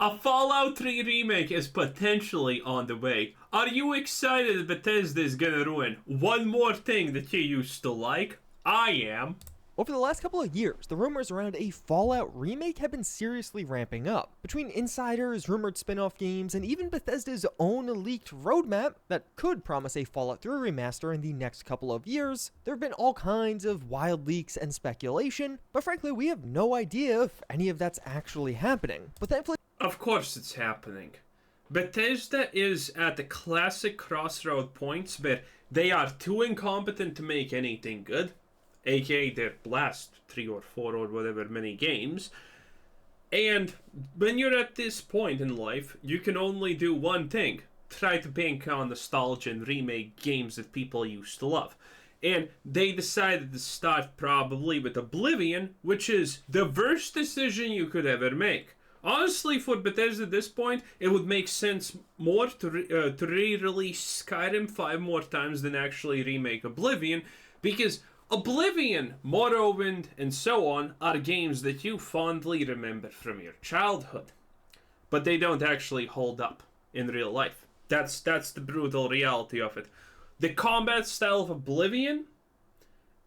A Fallout 3 remake is potentially on the way. Are you excited that Bethesda is gonna ruin one more thing that you used to like? I am. Over the last couple of years, the rumors around a Fallout remake have been seriously ramping up. Between insiders, rumored spin-off games, and even Bethesda's own leaked roadmap that could promise a Fallout 3 remaster in the next couple of years, there have been all kinds of wild leaks and speculation, but frankly, we have no idea if any of that's actually happening. But thankfully, of course it's happening. Bethesda is at the classic crossroad points where they are too incompetent to make anything good, aka their last 3 or 4 or whatever many games. And when you're at this point in life, you can only do one thing: try to bank on nostalgia and remake games that people used to love. And they decided to start probably with Oblivion, which is the worst decision you could ever make. Honestly, for Bethesda at this point, it would make sense more to re-release Skyrim 5 more times than actually remake Oblivion, because Oblivion, Morrowind, and so on are games that you fondly remember from your childhood, but they don't actually hold up in real life. That's the brutal reality of it. The combat style of Oblivion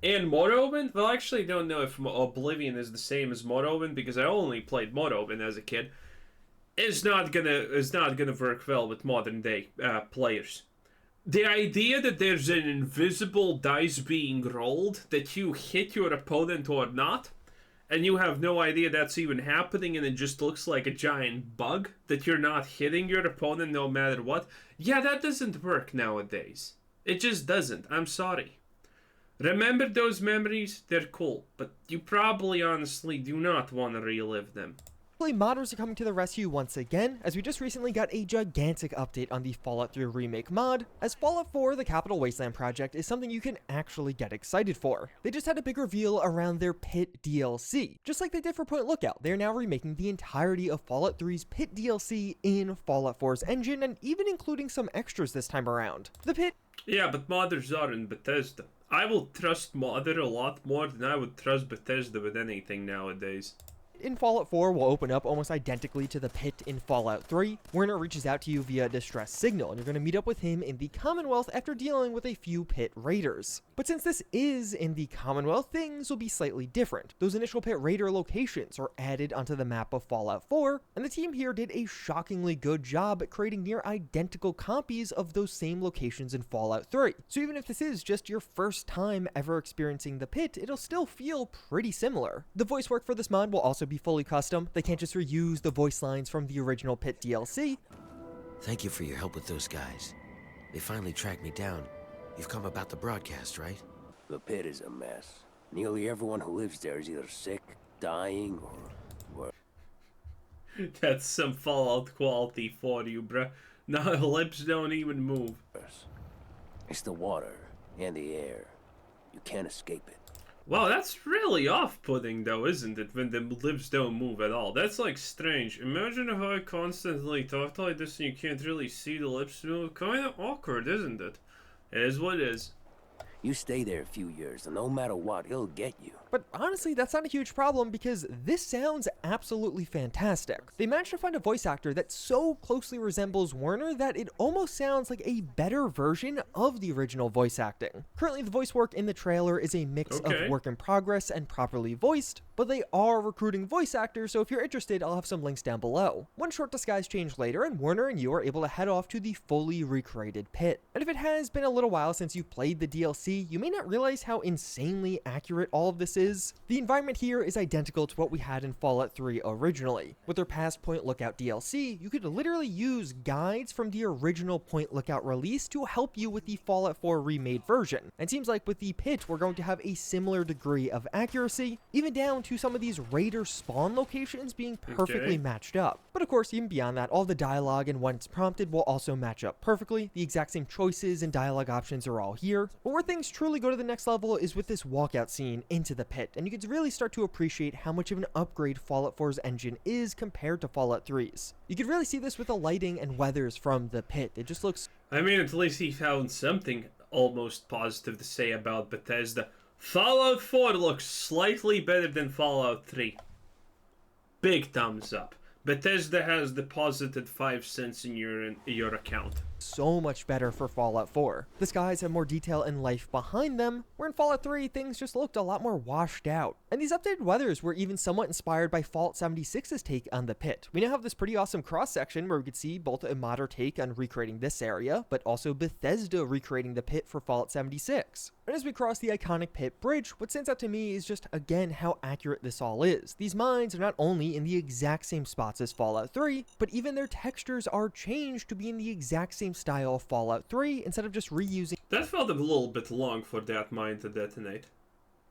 and Morrowind, well, I actually don't know if Oblivion is the same as Morrowind because I only played Morrowind as a kid. Is not gonna work well with modern day players. The idea that there's an invisible dice being rolled that you hit your opponent or not, and you have no idea that's even happening, and it just looks like a giant bug that you're not hitting your opponent no matter what. Yeah, that doesn't work nowadays. It just doesn't. I'm sorry. Remember those memories? They're cool, but you probably honestly do not want to relive them. modders are coming to the rescue once again, as we just recently got a gigantic update on the Fallout 3 Remake mod, as Fallout 4 The Capital Wasteland project is something you can actually get excited for. They just had a big reveal around their Pit DLC. Just like they did for Point Lookout, they are now remaking the entirety of Fallout 3's Pit DLC in Fallout 4's engine, and even including some extras this time around. The Pit... Yeah, but modders are in Bethesda. I will trust modder a lot more than I would trust Bethesda with anything nowadays. In Fallout 4 will open up almost identically to the Pit in Fallout 3. Werner reaches out to you via distress signal, and you're going to meet up with him in the Commonwealth after dealing with a few Pit raiders. But since this is in the Commonwealth, things will be slightly different. Those initial Pit raider locations are added onto the map of Fallout 4, and the team here did a shockingly good job at creating near identical copies of those same locations in Fallout 3. So even if this is just your first time ever experiencing the Pit, it'll still feel pretty similar. The voice work for this mod will also be fully custom. They can't just reuse the voice lines from the original Pit DLC. Thank you for your help with those guys. They finally tracked me down. You've come about the broadcast, right? The Pit is a mess. Nearly everyone who lives there is either sick, dying, or... That's some Fallout quality for you, bruh. No, lips don't even move. It's the water and the air. You can't escape it. Wow, that's really off-putting though, isn't it, when the lips don't move at all? That's like strange. Imagine if I constantly talk like this and you can't really see the lips move. Kinda awkward, isn't it? It is what it is. You stay there a few years, and no matter what, he'll get you. But honestly, that's not a huge problem because this sounds absolutely fantastic. They managed to find a voice actor that so closely resembles Werner that it almost sounds like a better version of the original voice acting. Currently, the voice work in the trailer is a mix of work in progress and properly voiced, but they are recruiting voice actors, so if you're interested, I'll have some links down below. One short disguise change later, and Werner and you are able to head off to the fully recreated Pit. And if it has been a little while since you played the DLC, you may not realize how insanely accurate all of this is. The environment here is identical to what we had in Fallout 3 originally. With their past Point Lookout DLC, you could literally use guides from the original Point Lookout release to help you with the Fallout 4 remade version. And it seems like with the Pit, we're going to have a similar degree of accuracy, even down to some of these raider spawn locations being perfectly matched up. But of course, even beyond that, all the dialogue and when it's prompted will also match up perfectly. The exact same choices and dialogue options are all here. But where things truly go to the next level is with this walkout scene into the Pit, and you can really start to appreciate how much of an upgrade Fallout 4's engine is compared to Fallout 3's. You can really see this with the lighting and weathers from the Pit. It just looks... I mean, at least he found something almost positive to say about Bethesda. Fallout 4 looks slightly better than Fallout 3. Big thumbs up. Bethesda has deposited 5 cents in your account. So much better for Fallout 4. The skies have more detail and life behind them, where in Fallout 3 things just looked a lot more washed out. And these updated weathers were even somewhat inspired by Fallout 76's take on the pit. We now have this pretty awesome cross-section where we could see both a modder take on recreating this area, but also Bethesda recreating the pit for Fallout 76. And as we cross the iconic pit bridge, what stands out to me is just, again, how accurate this all is. These mines are not only in the exact same spots as Fallout 3, but even their textures are changed to be in the exact same style of Fallout 3 instead of just reusing That felt a little bit long for that mine to detonate,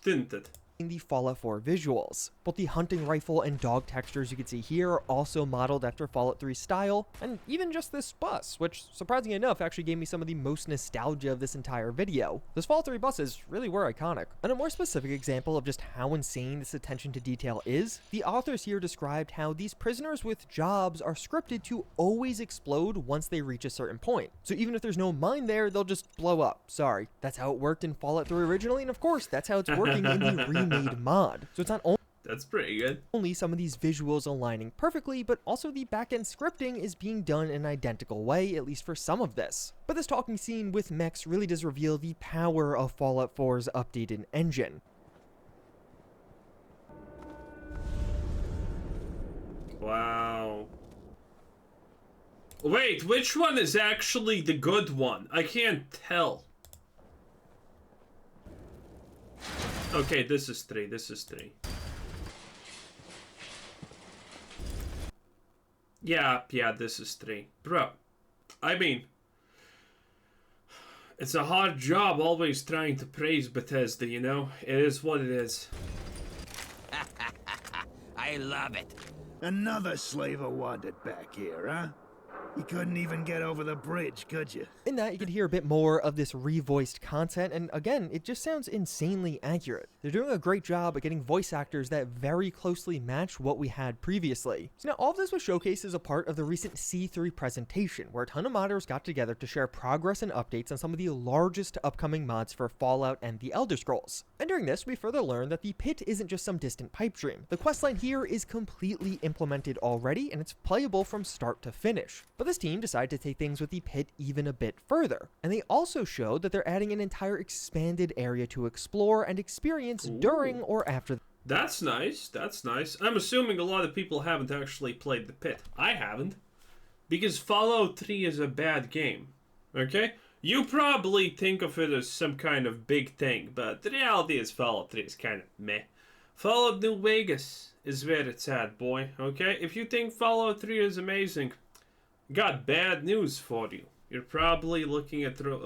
didn't it? the Fallout 4 visuals. Both the hunting rifle and dog textures you can see here are also modeled after Fallout 3 style, and even just this bus, which surprisingly enough actually gave me some of the most nostalgia of this entire video. Those Fallout 3 buses really were iconic. And a more specific example of just how insane this attention to detail is, the authors here described how these prisoners with jobs are scripted to always explode once they reach a certain point. So even if there's no mine there, they'll just blow up. Sorry, that's how it worked in Fallout 3 originally, and of course that's how it's working in the remade mod. So it's not only That's pretty good. some of these visuals aligning perfectly, but also the back-end scripting is being done in an identical way, at least for some of this. But this talking scene with mechs really does reveal the power of Fallout 4's updated engine. Wow. Wait, which one is actually the good one? I can't tell. Okay, this is 3, this is 3. Yeah, this is 3. Bro, I mean, it's a hard job always trying to praise Bethesda, you know? It is what it is. I love it. Another slaver wandered back here, huh? You couldn't even get over the bridge, could you? In that, you can hear a bit more of this revoiced content, and again, it just sounds insanely accurate. They're doing a great job at getting voice actors that very closely match what we had previously. So now, all of this was showcased as a part of the recent C3 presentation, where a ton of modders got together to share progress and updates on some of the largest upcoming mods for Fallout and the Elder Scrolls. And during this, we further learned that the pit isn't just some distant pipe dream. The questline here is completely implemented already, and it's playable from start to finish. But this team decided to take things with the pit even a bit further, and they also showed that they're adding an entire expanded area to explore and experience during or after. That's nice, that's nice. I'm assuming a lot of people haven't actually played the pit. I haven't. Because Fallout 3 is a bad game. Okay? You probably think of it as some kind of big thing, but the reality is Fallout 3 is kind of meh. Fallout New Vegas is where it's at, boy. Okay? If you think Fallout 3 is amazing, got bad news for you. You're probably looking at through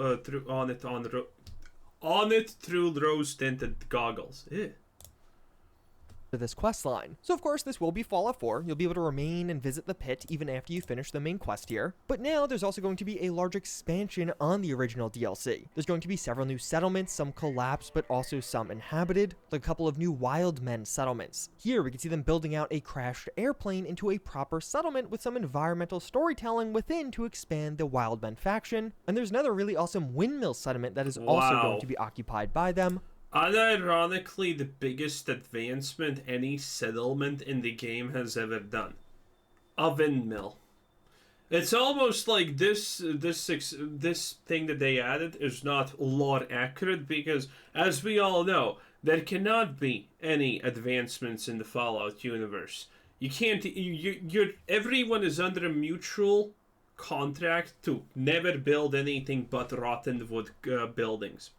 rose-tinted goggles. Ew. This quest line. So of course this will be Fallout 4. You'll be able to remain and visit the pit even after you finish the main quest here. But now there's also going to be a large expansion on the original DLC. There's going to be several new settlements, some collapsed but also some inhabited, like a couple of new wild men settlements. Here we can see them building out a crashed airplane into a proper settlement with some environmental storytelling within to expand the wild men faction. And there's another really awesome windmill settlement that is also going to be occupied by them. Unironically, the biggest advancement any settlement in the game has ever done. A windmill. It's almost like this thing that they added is not lore accurate because, as we all know, there cannot be any advancements in the Fallout universe. You can't. Everyone is under a mutual contract to never build anything but rotten wood buildings.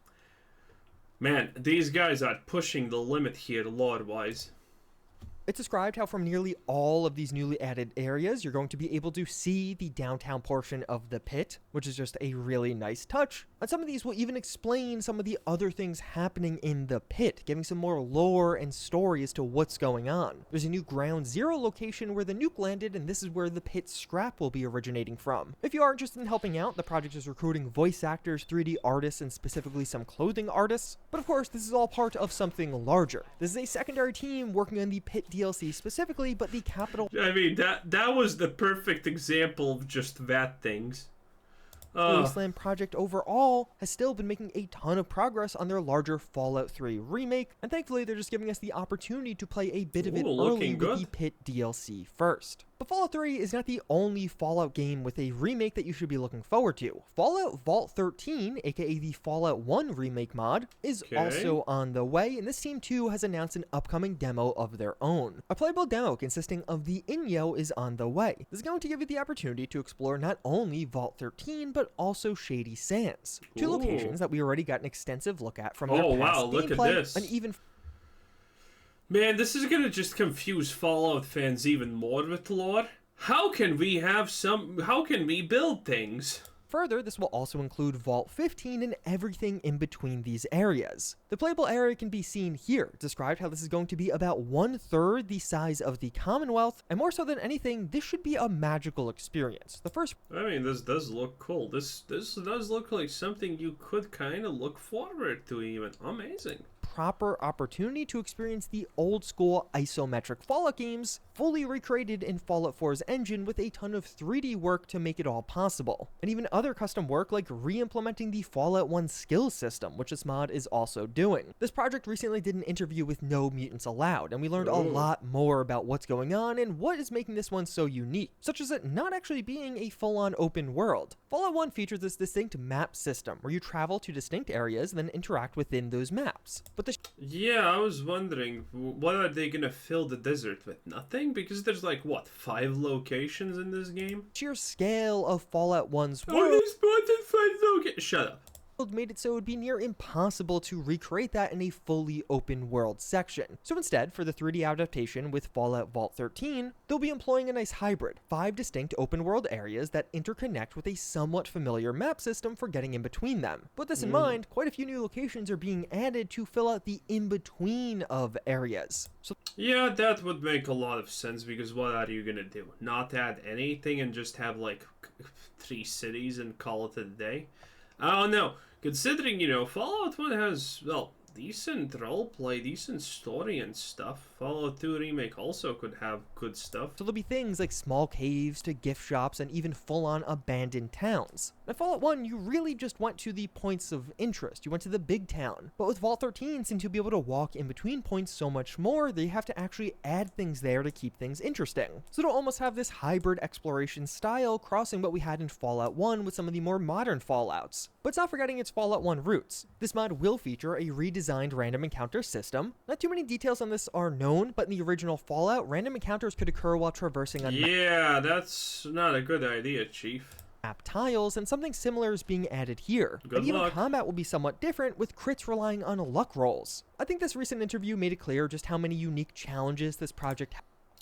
Man, these guys are pushing the limit here lore-wise. It's described how from nearly all of these newly added areas, you're going to be able to see the downtown portion of the pit, which is just a really nice touch. And some of these will even explain some of the other things happening in the pit, giving some more lore and story as to what's going on. There's a new Ground Zero location where the nuke landed, and this is where the pit scrap will be originating from. If you are interested in helping out, the project is recruiting voice actors, 3D artists, and specifically some clothing artists. But of course, this is all part of something larger. This is a secondary team working on the pit DLC specifically, but the capital that was the perfect example of just that things. Wasteland project overall has still been making a ton of progress on their larger Fallout 3 remake, and thankfully they're just giving us the opportunity to play a bit of it early with the pit DLC first. But Fallout 3 is not the only Fallout game with a remake that you should be looking forward to. Fallout Vault 13, aka the Fallout 1 remake mod, is also on the way, and this team too has announced an upcoming demo of their own. A playable demo consisting of the Inyo is on the way. This is going to give you the opportunity to explore not only Vault 13, but also Shady Sands, two locations that we already got an extensive look at from their past look gameplay, at this. and even Man, this is gonna just confuse Fallout fans even more with lore. How can we build things? Further, this will also include Vault 15 and everything in between these areas. The playable area can be seen here, described how this is going to be about 1/3 the size of the Commonwealth, and more so than anything, this should be a magical experience. The first I mean, this does look cool. This does look like something you could kind of look forward to even. Amazing. proper opportunity to experience the old school isometric Fallout games, fully recreated in Fallout 4's engine with a ton of 3D work to make it all possible. And even other custom work like re-implementing the Fallout 1 skill system, which this mod is also doing. This project recently did an interview with No Mutants Allowed, and we learned a lot more about what's going on and what is making this one so unique, such as it not actually being a full-on open world. Fallout 1 features this distinct map system where you travel to distinct areas and then interact within those maps. But yeah, I was wondering, what are they gonna fill the desert with? Nothing? Because there's like, what, 5 locations in this game? sheer scale of Fallout 1's Oh, world there's more than 5 locations. Shut up. made it so it would be near impossible to recreate that in a fully open world section. So instead, for the 3D adaptation with Fallout Vault 13, they'll be employing a nice hybrid, 5 distinct open world areas that interconnect with a somewhat familiar map system for getting in between them. With this in mind, quite a few new locations are being added to fill out the in-between of areas. So Yeah, that would make a lot of sense, because what are you gonna do? Not add anything and just have like 3 cities and call it a day? I don't know. Considering, Fallout 1 has, well, decent roleplay, decent story and stuff. Fallout 2 Remake also could have good stuff. there'll be things like small caves to gift shops and even full-on abandoned towns. In Fallout 1, you really just went to the points of interest. You went to the big town. But with Vault 13, since you'll be able to walk in between points so much more, that you have to actually add things there to keep things interesting. So it'll almost have this hybrid exploration style, crossing what we had in Fallout 1 with some of the more modern Fallouts. But it's not forgetting its Fallout 1 roots. This mod will feature a redesigned random encounter system. Not too many details on this are known, but in the original Fallout, random encounters could occur while traversing on Yeah, that's not a good idea, Chief. map tiles, and something similar is being added here. Good and even luck. combat will be somewhat different, with crits relying on luck rolls. I think this recent interview made it clear just how many unique challenges this project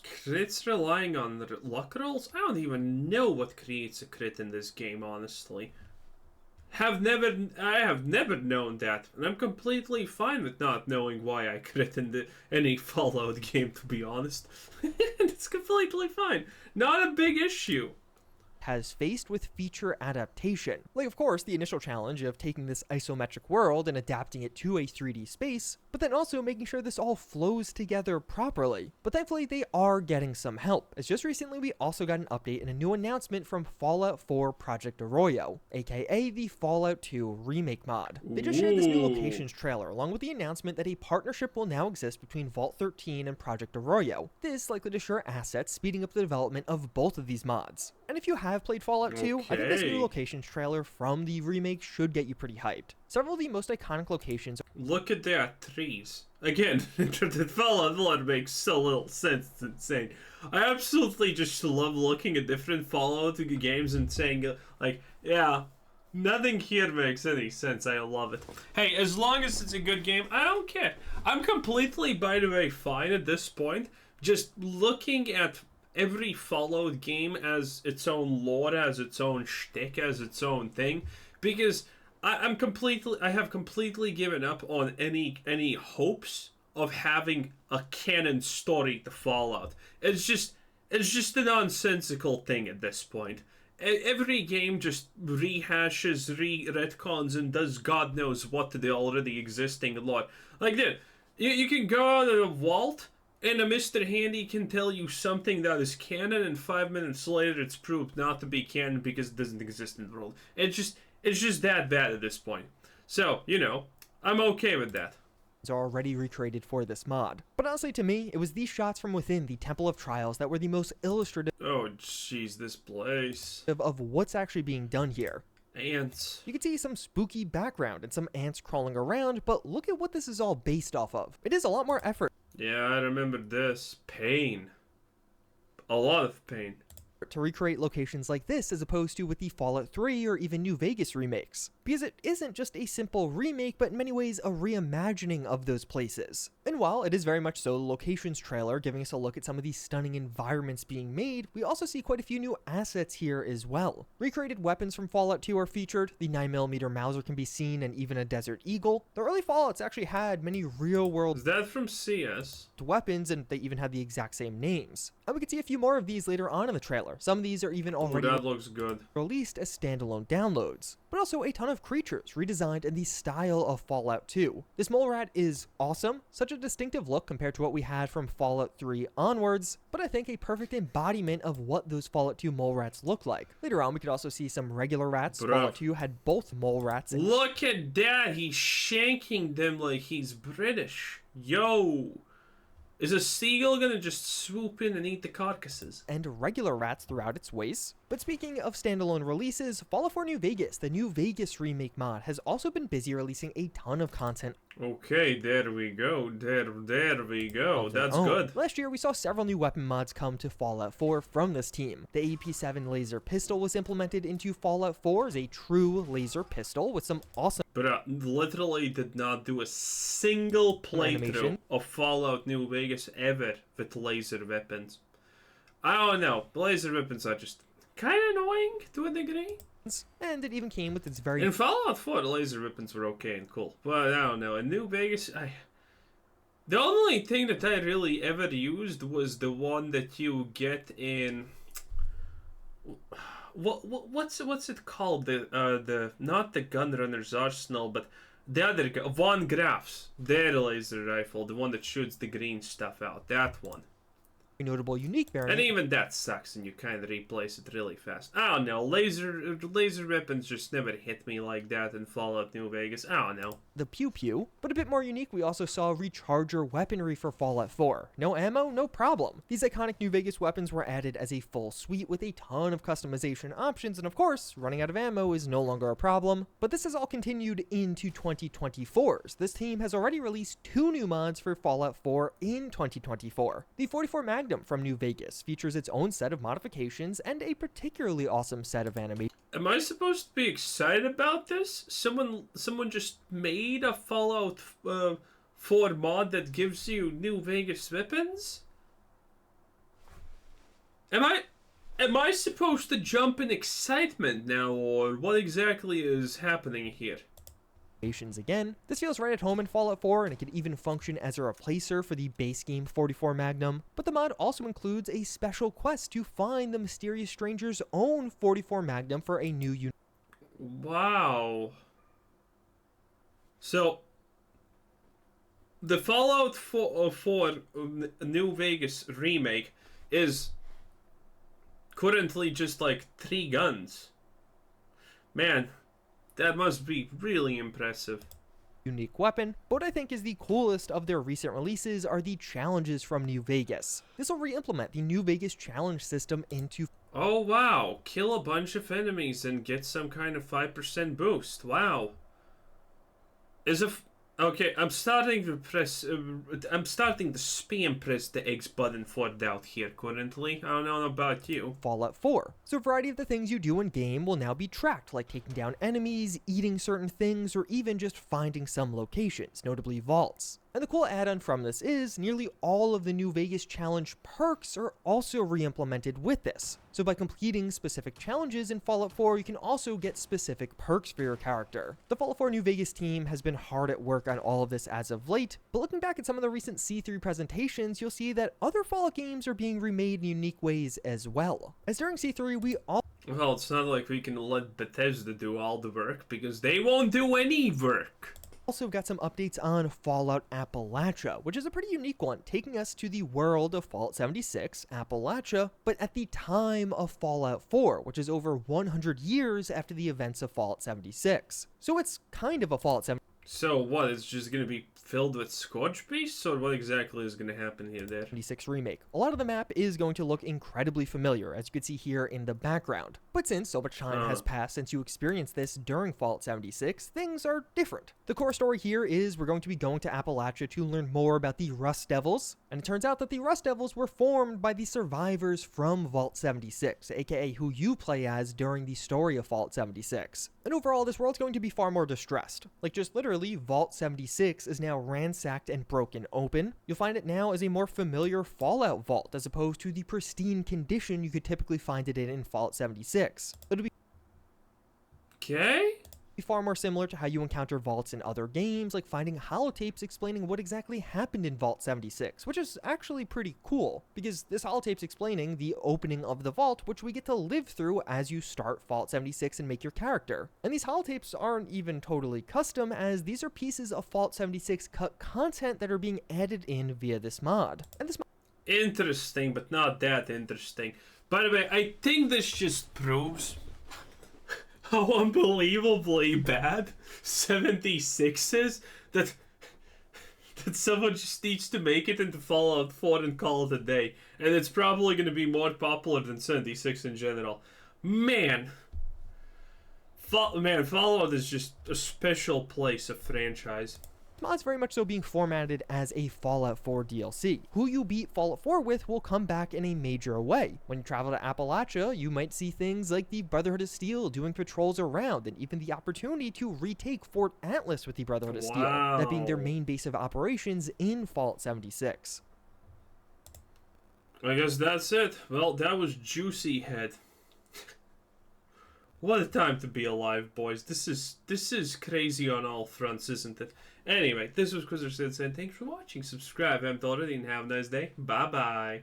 Crits relying on the luck rolls? I don't even know what creates a crit in this game, honestly. I have never known that, and I'm completely fine with not knowing why I crit in any Fallout game, to be honest. It's completely fine. Not a big issue. has faced with feature adaptation. Like, of course, the initial challenge of taking this isometric world and adapting it to a 3D space, but then also making sure this all flows together properly. But thankfully, they are getting some help, as just recently we also got an update and a new announcement from Fallout 4 Project Arroyo, aka the Fallout 2 remake mod. They just shared this new locations trailer, along with the announcement that a partnership will now exist between Vault 13 and Project Arroyo. This likely to share assets, speeding up the development of both of these mods. And if you have played Fallout 2, I think this new locations trailer from the remake should get you pretty hyped. Several of the most iconic locations. Look at that, trees. Again, the Fallout lore makes so little sense, it's insane. I absolutely just love looking at different Fallout games and saying, like, yeah, nothing here makes any sense. I love it. Hey, as long as it's a good game, I don't care. I'm completely, by the way, fine at this point, just looking at every Fallout game as its own lore, as its own shtick, as its own thing, because I have completely given up on any hopes of having a canon story to Fallout. It's just a nonsensical thing at this point. Every game just rehashes, retcons, and does God knows what to the already existing lore. Like this, you can go out of a vault, and a Mr. Handy can tell you something that is canon, and 5 minutes later it's proved not to be canon because it doesn't exist in the world. It's just that bad at this point. So, I'm okay with that. are already recreated for this mod. But honestly, to me, it was these shots from within the Temple of Trials that were the most illustrative Oh, jeez, this place. of what's actually being done here. Ants. You can see some spooky background and some ants crawling around, but look at what this is all based off of. It is a lot more effort Yeah, I remember this. Pain. A lot of pain. to recreate locations like this as opposed to with the Fallout 3 or even New Vegas remakes, because it isn't just a simple remake, but in many ways a reimagining of those places. And while it is very much so the locations trailer giving us a look at some of these stunning environments being made, we also see quite a few new assets here as well. Recreated weapons from Fallout 2 are featured, the 9mm Mauser can be seen, and even a Desert Eagle. The early Fallouts actually had many real-world Is that from CS? weapons, and they even had the exact same names. And we could see a few more of these later on in the trailer. Some of these are even Oh, already that looks good. released as standalone downloads, but also a ton of creatures redesigned in the style of Fallout 2. This mole rat is awesome, such a distinctive look compared to what we had from Fallout 3 onwards, but I think a perfect embodiment of what those Fallout 2 mole rats look like. Later on, we could also see some regular rats. Bruh. Fallout 2 had both mole rats and Look at that! He's shanking them like he's British. Yo! Is a seagull gonna just swoop in and eat the carcasses? regular rats throughout its ways. But speaking of standalone releases, Fallout 4 New Vegas, the New Vegas remake mod, has also been busy releasing a ton of content. Okay, there we go. There we go. of their That's own. good. Last year, we saw several new weapon mods come to Fallout 4 from this team. The AP7 laser pistol was implemented into Fallout 4 as a true laser pistol with some awesome But literally did not do a single playthrough Animation. of Fallout New Vegas ever with laser weapons. I don't know. Laser weapons are just kind of annoying to a degree. and it even came with its very In Fallout 4, the laser weapons were okay and cool. But I don't know. In New Vegas, the only thing that I really ever used was the one that you get in. What's it called? The not the Gunrunner's Arsenal, but the other Von Graf's, their laser rifle, the one that shoots the green stuff out. That one. notable unique variant. And even that sucks, and you kind of replace it really fast. I don't know. Laser weapons just never hit me like that in Fallout New Vegas. I don't know. The Pew Pew, but a bit more unique, we also saw recharger weaponry for Fallout 4. No ammo, no problem. These iconic New Vegas weapons were added as a full suite with a ton of customization options, and of course, running out of ammo is no longer a problem. But this has all continued into 2024's. This team has already released 2 new mods for Fallout 4 in 2024. The 44 Magnum from New Vegas features its own set of modifications and a particularly awesome set of animations. Am I supposed to be excited about this? Someone just made a Fallout 4 mod that gives you New Vegas weapons? Am I supposed to jump in excitement now, or what exactly is happening here? Again, this feels right at home in Fallout 4, and it could even function as a replacer for the base game 44 Magnum, but the mod also includes a special quest to find the mysterious stranger's own 44 Magnum for a new unit. Wow. So, the Fallout 4 New Vegas remake is currently just like 3 guns. Man, that must be really impressive. Unique weapon, but what I think is the coolest of their recent releases are the challenges from New Vegas. This will re-implement the New Vegas challenge system into Oh wow, kill a bunch of enemies and get some kind of 5% boost. Wow. Okay, I'm starting to spam press the X button for doubt here currently. I don't know about you. Fallout 4. So a variety of the things you do in game will now be tracked, like taking down enemies, eating certain things, or even just finding some locations, notably vaults. And the cool add-on from this is nearly all of the New Vegas challenge perks are also re-implemented with this. So by completing specific challenges in Fallout 4, you can also get specific perks for your character. The Fallout 4 New Vegas team has been hard at work on all of this as of late, but looking back at some of the recent C3 presentations, you'll see that other Fallout games are being remade in unique ways as well. As during C3, we all Well, it's not like we can let Bethesda do all the work, because they won't do any work. also got some updates on Fallout Appalachia, which is a pretty unique one, taking us to the world of Fallout 76, Appalachia, but at the time of Fallout 4, which is over 100 years after the events of Fallout 76. So it's kind of a Fallout 76. So what? It's just gonna be filled with scorch beasts, or what exactly is gonna happen here? There. 76 remake. A lot of the map is going to look incredibly familiar, as you can see here in the background. But since so much time has passed since you experienced this during Fallout 76, things are different. The core story here is we're going to be going to Appalachia to learn more about the Rust Devils, and it turns out that the Rust Devils were formed by the survivors from Vault 76, aka who you play as during the story of Fallout 76. And overall, this world's going to be far more distressed. Like, just literally, Vault 76 is now ransacked and broken open. You'll find it now as a more familiar Fallout vault, as opposed to the pristine condition you could typically find it in Fallout 76. It'll be far more similar to how you encounter vaults in other games, like finding holotapes explaining what exactly happened in Vault 76, which is actually pretty cool, because this holotape's explaining the opening of the vault, which we get to live through as you start Fallout 76 and make your character. And these holotapes aren't even totally custom, as these are pieces of Fallout 76 cut content that are being added in via this mod. And this Interesting, but not that interesting. By the way, I think this just proves how unbelievably bad 76 is, that someone just needs to make it into Fallout 4 and call it a day. And it's probably going to be more popular than 76 in general. Man, Fallout is just a special place, a franchise. mod's very much so being formatted as a Fallout 4 DLC. Who you beat Fallout 4 with will come back in a major way. When you travel to Appalachia, you might see things like the Brotherhood of Steel doing patrols around, and even the opportunity to retake Fort Atlas with the Brotherhood of Steel, that being their main base of operations in Fallout 76. I guess that's it. Well, that was Juicy Head. What a time to be alive, boys. This is crazy on all fronts, isn't it? Anyway, this was Quizzer saying thanks for watching. Subscribe if you haven't already, and have a nice day. Bye-bye.